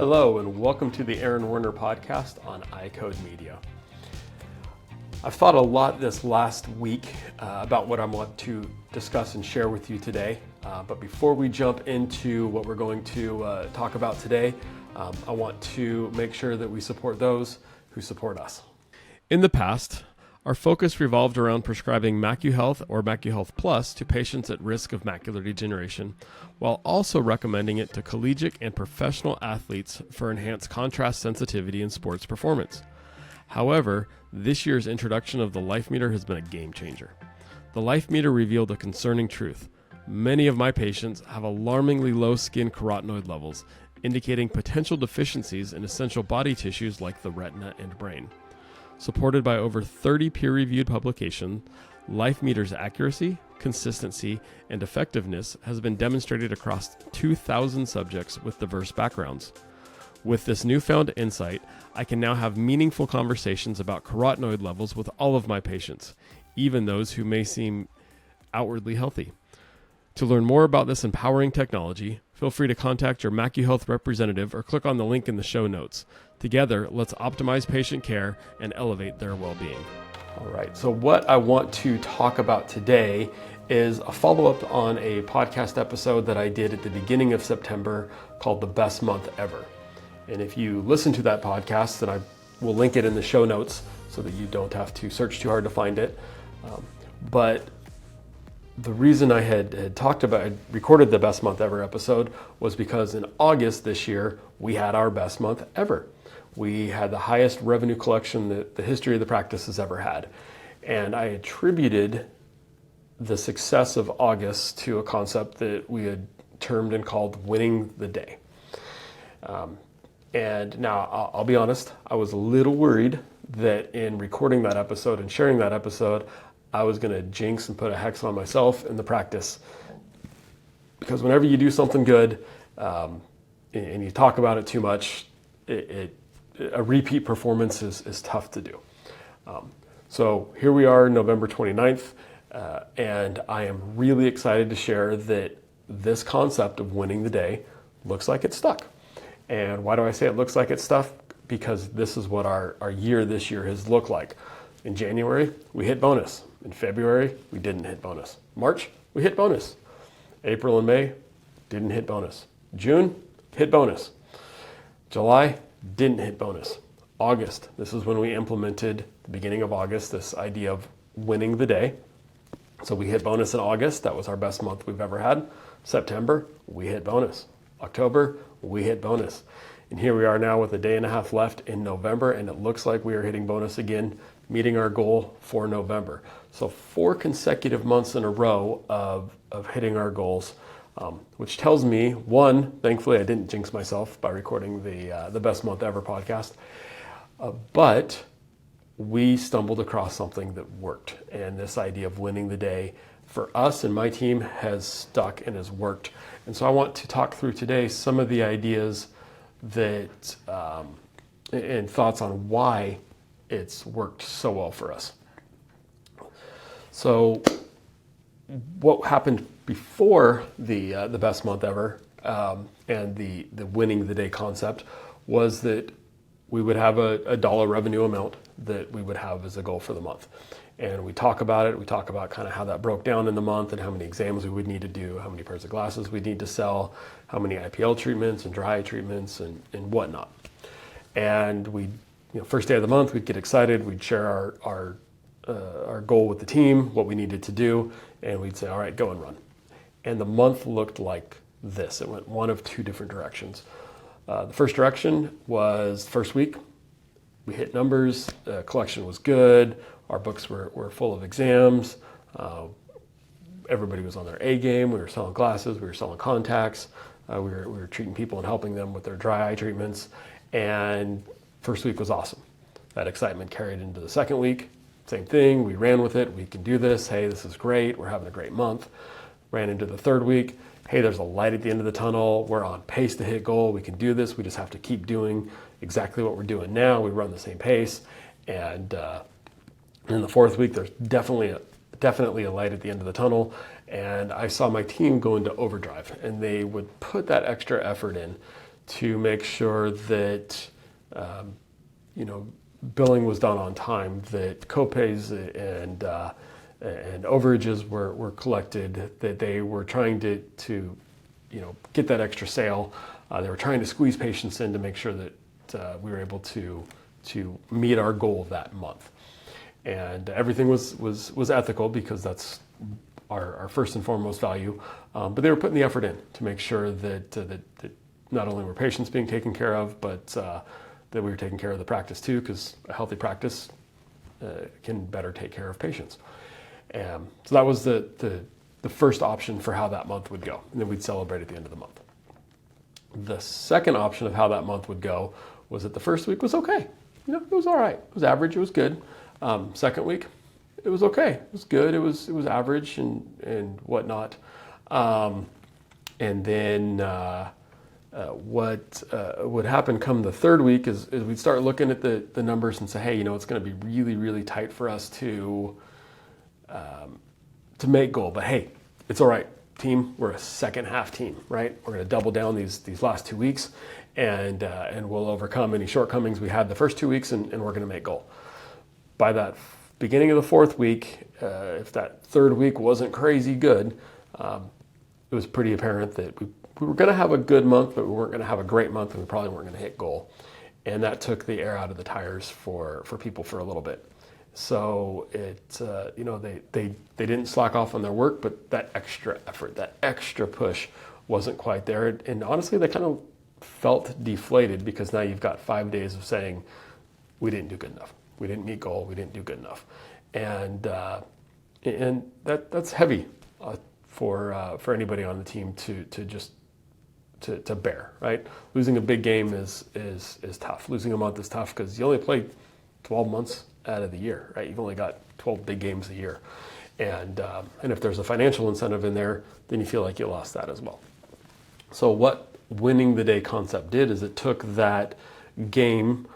Hello and welcome to the Werner podcast on iCode Media. I've thought a lot this last week about what I want to discuss and share with you today. But before we jump into what we're going to talk about today, I want to make sure that we support those who support us. In the past, our focus revolved around prescribing MacuHealth or MacuHealth Plus to patients at risk of macular degeneration, while also recommending it to collegiate and professional athletes for enhanced contrast sensitivity in sports performance. However, this year's introduction of the LifeMeter has been a game changer. The LifeMeter revealed a concerning truth. Many of my patients have alarmingly low skin carotenoid levels, indicating potential deficiencies in essential body tissues like the retina and brain. Supported by over 30 peer-reviewed publications, LifeMeter's accuracy, consistency, and effectiveness has been demonstrated across 2,000 subjects with diverse backgrounds. With this newfound insight, I can now have meaningful conversations about carotenoid levels with all of my patients, even those who may seem outwardly healthy. To learn more about this empowering technology, feel free to contact your MacuHealth representative or click on the link in the show notes. Together, let's optimize patient care and elevate their well-being. All right, so what I want to talk about today is a follow-up on a podcast episode that I did at the beginning of September called The Best Month Ever. And if you listen to that podcast, then I will link it in the show notes so that you don't have to search too hard to find it. But the reason I had recorded the Best Month Ever episode was because in August this year, we had our best month ever. We had the highest revenue collection that the history of the practice has ever had. And I attributed the success of August to a concept that we had termed and called winning the day. And now I'll be honest, I was a little worried that in recording that episode and sharing that episode, I was going to jinx and put a hex on myself in the practice. Because whenever you do something good and you talk about it too much, a repeat performance is tough to do. So here we are, November 29th, and I am really excited to share that this concept of winning the day looks like it's stuck. And why do I say it looks like it's stuck? Because this is what our year this year has looked like. In January, we hit bonus. In February, we didn't hit bonus. March, we hit bonus. April and May, didn't hit bonus. June, hit bonus. July, didn't hit bonus. August, this is when we implemented, the beginning of August, this idea of winning the day. So we hit bonus in August. That was our best month we've ever had. September, we hit bonus. October, we hit bonus. And here we are now with a day and a half left in November, and it looks like we are hitting bonus again, meeting our goal for November. So 4 consecutive months in a row of hitting our goals, which tells me, one, thankfully I didn't jinx myself by recording the Best Month Ever podcast, but we stumbled across something that worked. And this idea of winning the day for us and my team has stuck and has worked. And so I want to talk through today some of the ideas that and thoughts on why it's worked so well for us. So what happened before the Best Month Ever and the winning the day concept was that we would have a dollar revenue amount that we would have as a goal for the month. And we talk about it. We talk about kind of how that broke down in the month and how many exams we would need to do, how many pairs of glasses we'd need to sell, how many IPL treatments and dry eye treatments and whatnot. And we, first day of the month, we'd get excited. We'd share our goal with the team, what we needed to do, and we'd say, all right, go and run. And the month looked like this. It went one of 2 different directions. The first direction was first week. We hit numbers. The collection was good. Our books were full of exams. Everybody was on their A game. We were selling glasses. We were selling contacts. We were treating people and helping them with their dry eye treatments. And first week was awesome. That excitement carried into the second week. Same thing. We ran with it. We can do this. Hey, this is great. We're having a great month. Ran into the third week. Hey, there's a light at the end of the tunnel. We're on pace to hit goal. We can do this. We just have to keep doing exactly what we're doing now. We run the same pace. And in the fourth week, there's definitely a light at the end of the tunnel. And I saw my team go into overdrive, and they would put that extra effort in to make sure that billing was done on time, that copays and overages were collected, that they were trying to get that extra sale. They were trying to squeeze patients in to make sure that we were able to meet our goal that month. And everything was ethical, because that's our first and foremost value. But they were putting the effort in to make sure that not only were patients being taken care of, but that we were taking care of the practice too, because a healthy practice can better take care of patients. So that was the first option for how that month would go. And then we'd celebrate at the end of the month. The second option of how that month would go was that the first week was okay. It was all right. It was average. It was good. Second week, it was okay. It was good. It was average and whatnot. And then what would happen come the third week is we'd start looking at the numbers and say, hey, it's going to be really, really tight for us to make goal. But hey, it's all right, team. We're a second half team, right? We're going to double down these last 2 weeks, and we'll overcome any shortcomings we had the first 2 weeks, and we're going to make goal. By that beginning of the fourth week, if that third week wasn't crazy good, it was pretty apparent that we were going to have a good month, but we weren't going to have a great month, and we probably weren't going to hit goal. And that took the air out of the tires for people for a little bit. So they didn't slack off on their work, but that extra effort, that extra push wasn't quite there. And honestly, they kind of felt deflated, because now you've got 5 days of saying, we didn't do good enough. We didn't meet goal. We didn't do good enough. And that's heavy for anybody on the team to bear, right? Losing a big game is tough. Losing a month is tough, because you only play 12 months out of the year, right? You've only got 12 big games a year. And if there's a financial incentive in there, then you feel like you lost that as well. So what winning the day concept did is it took that game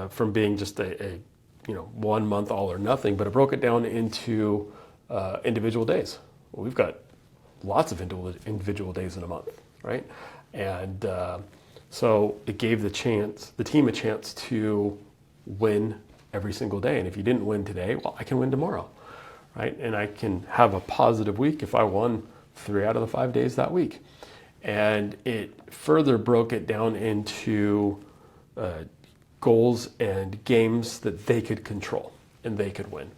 from being just a 1 month all or nothing, but it broke it down into individual days. Well, we've got lots of individual days in a month, right? And so it gave the team a chance to win every single day. And if you didn't win today, well, I can win tomorrow, right? And I can have a positive week if I won 3 out of the 5 days that week. And it further broke it down into goals and games that they could control and they could win.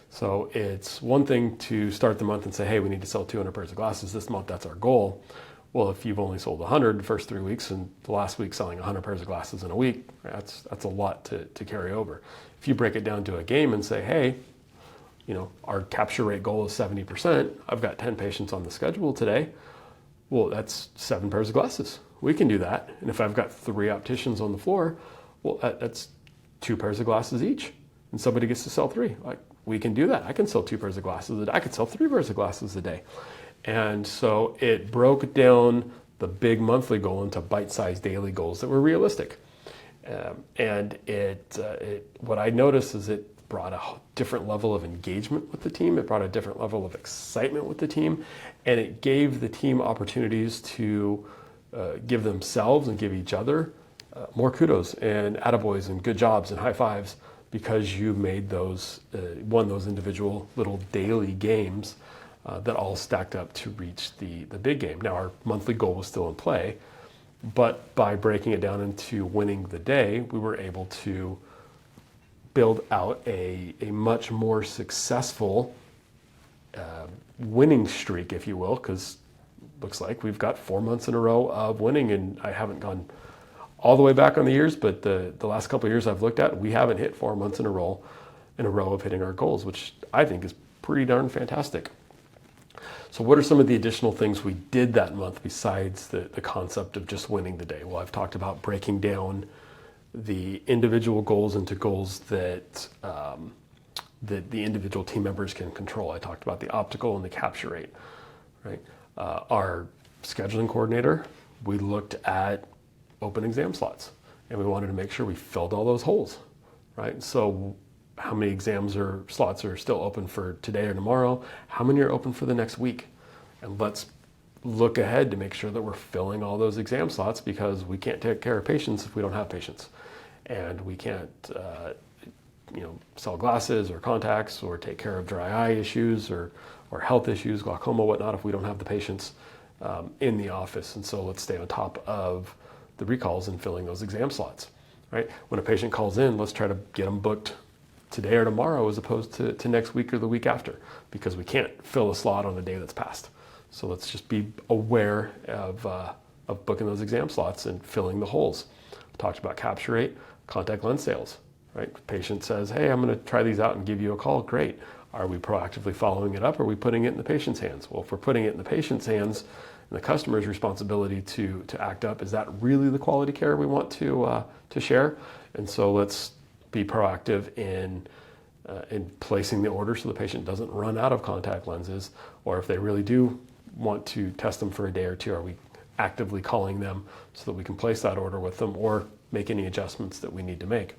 So it's one thing to start the month and say, hey, we need to sell 200 pairs of glasses this month. That's our goal. Well, if you've only sold 100 the first 3 weeks, and the last week selling 100 pairs of glasses in a week, that's a lot to carry over. If you break it down to a game and say, hey, our capture rate goal is 70%. I've got 10 patients on the schedule today. Well, that's 7 pairs of glasses. We can do that. And if I've got 3 opticians on the floor, well, that's 2 pairs of glasses each. And somebody gets to sell 3. We can do that. I can sell 2 pairs of glasses a day. I could sell 3 pairs of glasses a day. And so it broke down the big monthly goal into bite-sized daily goals that were realistic. And what I noticed is it brought a different level of engagement with the team. It brought a different level of excitement with the team. And it gave the team opportunities to give themselves and give each other more kudos and attaboys and good jobs and high fives, because you made won those individual little daily games that all stacked up to reach the big game. Now, our monthly goal was still in play, but by breaking it down into winning the day, we were able to build out a much more successful winning streak, if you will, because looks like we've got 4 months in a row of winning, and I haven't gone all the way back on the years, but the last couple of years I've looked at, we haven't hit 4 months in a row of hitting our goals, which I think is pretty darn fantastic. So what are some of the additional things we did that month besides the concept of just winning the day? Well, I've talked about breaking down the individual goals into goals that the individual team members can control. I talked about the optical and the capture rate, right? Our scheduling coordinator, we looked at open exam slots, and we wanted to make sure we filled all those holes, right? So how many exams or slots are still open for today or tomorrow? How many are open for the next week? And let's look ahead to make sure that we're filling all those exam slots, because we can't take care of patients if we don't have patients. And we can't sell glasses or contacts or take care of dry eye issues or health issues, glaucoma, whatnot, if we don't have the patients in the office. And so let's stay on top of the recalls and filling those exam slots, right? When a patient calls in, let's try to get them booked today or tomorrow as opposed to next week or the week after, because we can't fill a slot on a day that's passed. So let's just be aware of booking those exam slots and filling the holes. Talked about capture rate, contact lens sales, right? Patient says, hey, I'm going to try these out and give you a call. Great. Are we proactively following it up? Or are we putting it in the patient's hands? Well, if we're putting it in the patient's hands and the customer's responsibility to act up, is that really the quality care we want to share? And so let's be proactive in placing the order so the patient doesn't run out of contact lenses. Or if they really do want to test them for a day or two, are we actively calling them so that we can place that order with them or make any adjustments that we need to make?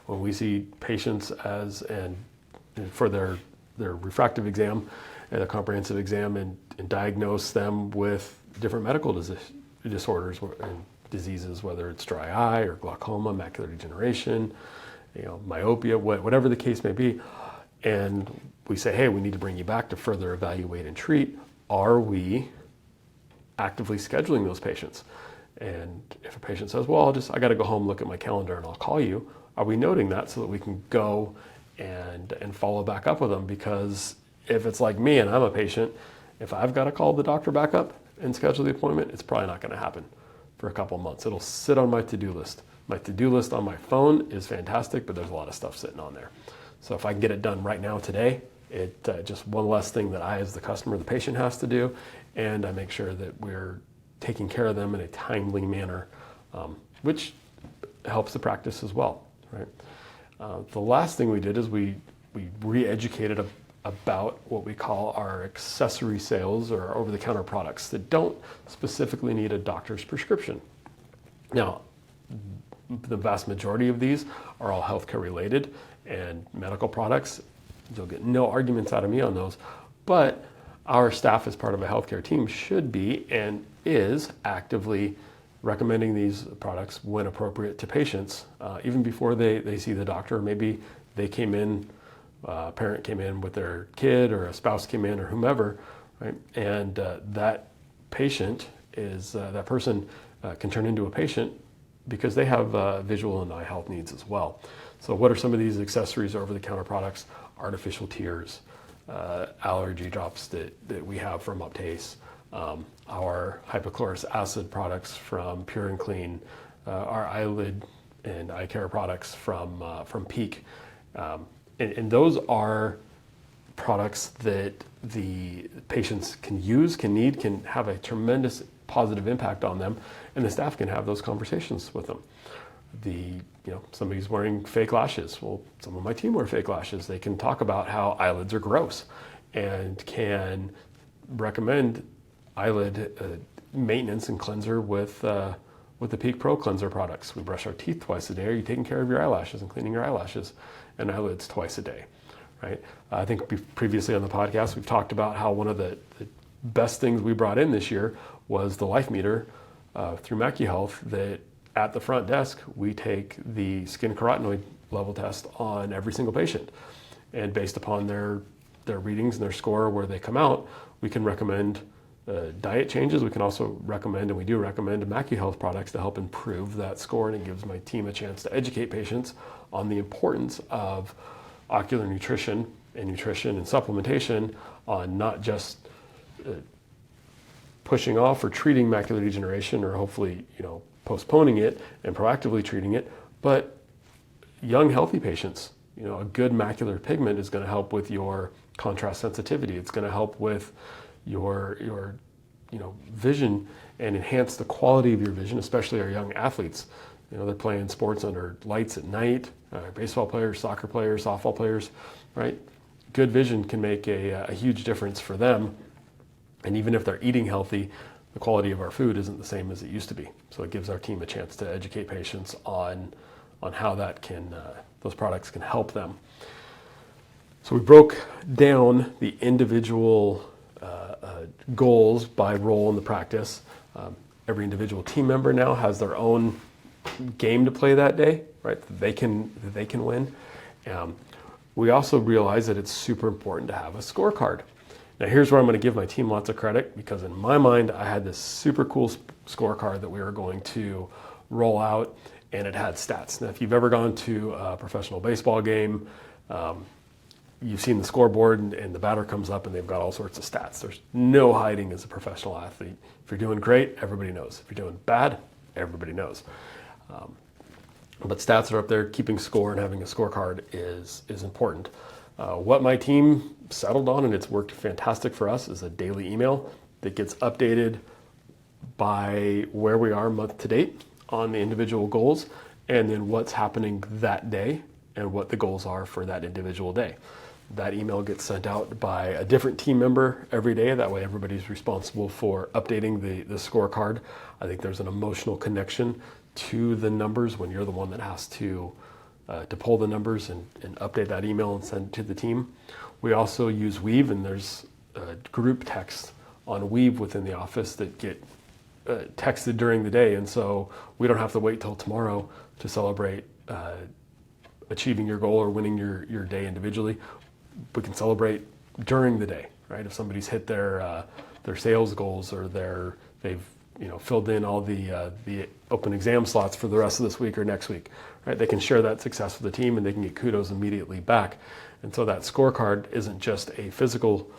When we see patients for their refractive exam and a comprehensive exam and diagnose them with different medical disorders and diseases, whether it's dry eye or glaucoma, macular degeneration, myopia, whatever the case may be, and we say, hey, we need to bring you back to further evaluate and treat, are we actively scheduling those patients? And if a patient says, well, I got to go home, look at my calendar, and I'll call you, are we noting that so that we can go and follow back up with them? Because if it's like me and I'm a patient, if I've got to call the doctor back up and schedule the appointment, it's probably not going to happen for a couple months. It'll sit on my to-do list. My to-do list on my phone is fantastic, but there's a lot of stuff sitting on there. So if I can get it done right now today, it just one less thing that I, as the customer, the patient, has to do, and I make sure that we're taking care of them in a timely manner, which helps the practice as well, right? The last thing we did is we re-educated about what we call our accessory sales or over-the-counter products that don't specifically need a doctor's prescription. Now, the vast majority of these are all healthcare related and medical products. You'll get no arguments out of me on those, but our staff as part of a healthcare team should be and is actively recommending these products when appropriate to patients, even before they see the doctor. Maybe they came in, a parent came in with their kid, or a spouse came in, or whomever, right? And that patient that person can turn into a patient because they have visual and eye health needs as well. So what are some of these accessories or over-the-counter products? Artificial tears, allergy drops that we have from Uptace, our hypochlorous acid products from Pure and Clean, our eyelid and eye care products from Peak. And those are products that the patients can use, can need, can have a tremendous positive impact on them, and the staff can have those conversations with them. Somebody's wearing fake lashes. Well, some of my team wear fake lashes. They can talk about how eyelids are gross and can recommend eyelid maintenance and cleanser with the Peak Pro Cleanser products. We brush our teeth twice a day. Are you taking care of your eyelashes and cleaning your eyelashes and eyelids twice a day, right? I think previously on the podcast, we've talked about how one of the best things we brought in this year was the Life Meter through MacuHealth, that at the front desk, we take the skin carotenoid level test on every single patient. And based upon their readings and their score where they come out, we can recommend diet changes. We can also recommend, and we do recommend, MacuHealth products to help improve that score. And it gives my team a chance to educate patients on the importance of ocular nutrition and supplementation, on not just pushing off or treating macular degeneration, or hopefully, postponing it and proactively treating it, but young, healthy patients. A good macular pigment is going to help with your contrast sensitivity. It's going to help with your vision and enhance the quality of your vision, especially our young athletes. They're playing sports under lights at night, baseball players, soccer players, softball players, right? Good vision can make a huge difference for them. And even if they're eating healthy, the quality of our food isn't the same as it used to be. So it gives our team a chance to educate patients on how those products can help them. So we broke down the individual goals by role in the practice. Every individual team member now has their own game to play that day, right? That they can win. We also realize that it's super important to have a scorecard. Now here's where I'm going to give my team lots of credit, because in my mind I had this super cool scorecard that we were going to roll out, and it had stats. Now if you've ever gone to a professional baseball game, you've seen the scoreboard and the batter comes up and they've got all sorts of stats. There's no hiding as a professional athlete. If you're doing great, everybody knows. If you're doing bad, everybody knows. But stats are up there. Keeping score and having a scorecard is important. What my team settled on, and it's worked fantastic for us, is a daily email that gets updated by where we are month to date on the individual goals, and then what's happening that day and what the goals are for that individual day. That email gets sent out by a different team member every day. That way everybody's responsible for updating the scorecard. I think there's an emotional connection to the numbers when you're the one that has to pull the numbers and update that email and send it to the team. We also use Weave, and there's group text on Weave within the office that get texted during the day, and so we don't have to wait till tomorrow to celebrate achieving your goal or winning your day individually. We can celebrate during the day, right? If somebody's hit their sales goals, or they've filled in all the open exam slots for the rest of this week or next week, right? They can share that success with the team, and they can get kudos immediately back. And so that scorecard isn't just a physical,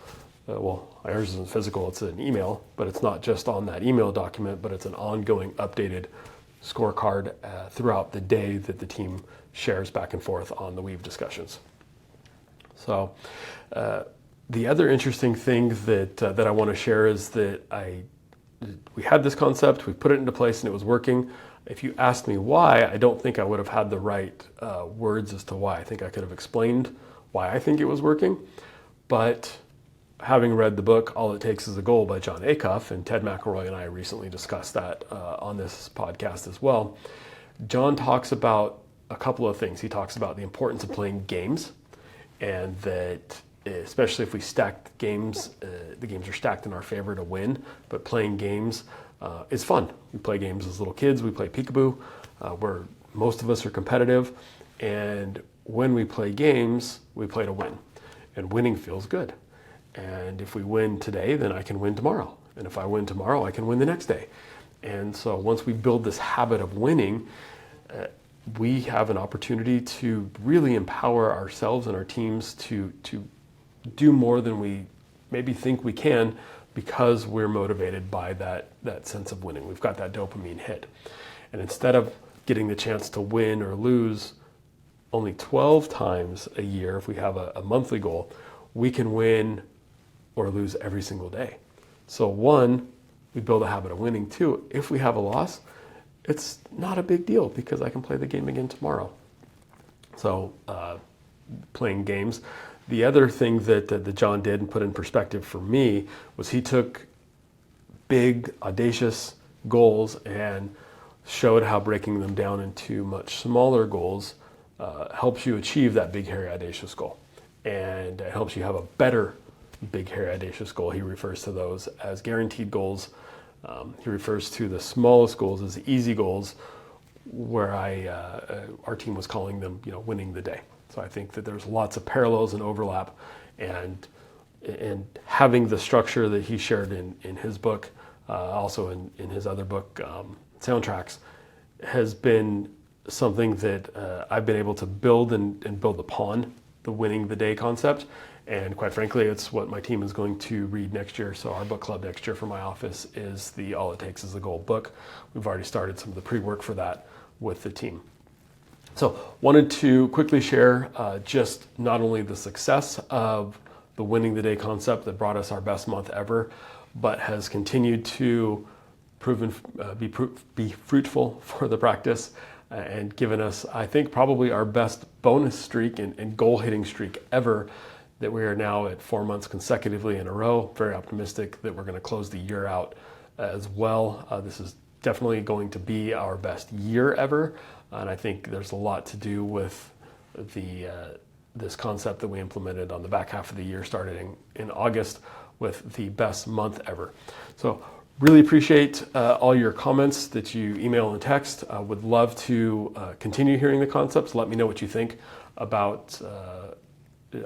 ours isn't physical, it's an email, but it's not just on that email document, but it's an ongoing updated scorecard throughout the day that the team shares back and forth on the Weave discussions. So the other interesting thing that I want to share is that we had this concept, we put it into place, and it was working. If you asked me why, I don't think I would have had the right words as to why. I think I could have explained why I think it was working, but having read the book, All It Takes Is a Goal by John Acuff, and Ted McElroy and I recently discussed that on this podcast as well, John talks about a couple of things. He talks about the importance of playing games, and that especially if we stack games, the games are stacked in our favor to win, but playing games is fun. We play games as little kids, we play peekaboo, where most of us are competitive, and when we play games, we play to win, and winning feels good. And if we win today, then I can win tomorrow. And if I win tomorrow, I can win the next day. And so once we build this habit of winning, we have an opportunity to really empower ourselves and our teams to do more than we maybe think we can, because we're motivated by that sense of winning. We've got that dopamine hit. And instead of getting the chance to win or lose only 12 times a year, if we have a monthly goal, we can win or lose every single day. So one, we build a habit of winning. Two, if we have a loss, it's not a big deal, because I can play the game again tomorrow. So playing games. The other thing that John did and put in perspective for me was he took big, audacious goals and showed how breaking them down into much smaller goals helps you achieve that big, hairy, audacious goal. And it helps you have a better big, hairy, audacious goal. He refers to those as guaranteed goals. He refers to the smallest goals as easy goals, where our team was calling them, winning the day. So I think that there's lots of parallels and overlap, and having the structure that he shared in his book, also in his other book, Soundtracks, has been something that I've been able to build and build upon the winning the day concept. And quite frankly, it's what my team is going to read next year. So our book club next year for my office is the All It Takes Is a Goal book. We've already started some of the pre-work for that with the team. So wanted to quickly share just not only the success of the winning the day concept that brought us our best month ever, but has continued to be fruitful for the practice, and given us, I think, probably our best bonus streak and goal hitting streak ever, that we are now at 4 months consecutively in a row. Very optimistic that we're going to close the year out as well. This is definitely going to be our best year ever, and I think there's a lot to do with this concept that we implemented on the back half of the year, started in August, with the best month ever. So really appreciate all your comments that you email and text. I would love to continue hearing the concepts. Let me know what you think about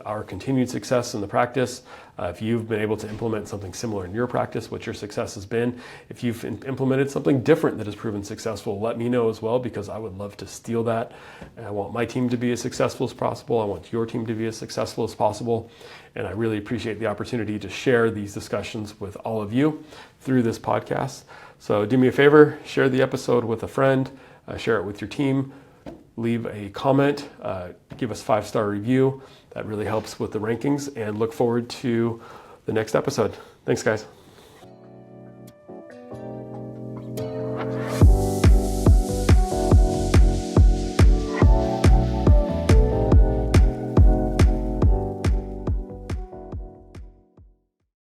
our continued success in the practice. If you've been able to implement something similar in your practice, what your success has been. If you've implemented something different that has proven successful, let me know as well, because I would love to steal that. And I want my team to be as successful as possible. I want your team to be as successful as possible. And I really appreciate the opportunity to share these discussions with all of you through this podcast. So do me a favor, share the episode with a friend, share it with your team, leave a comment, give us a 5-star review. That really helps with the rankings, and look forward to the next episode. Thanks, guys.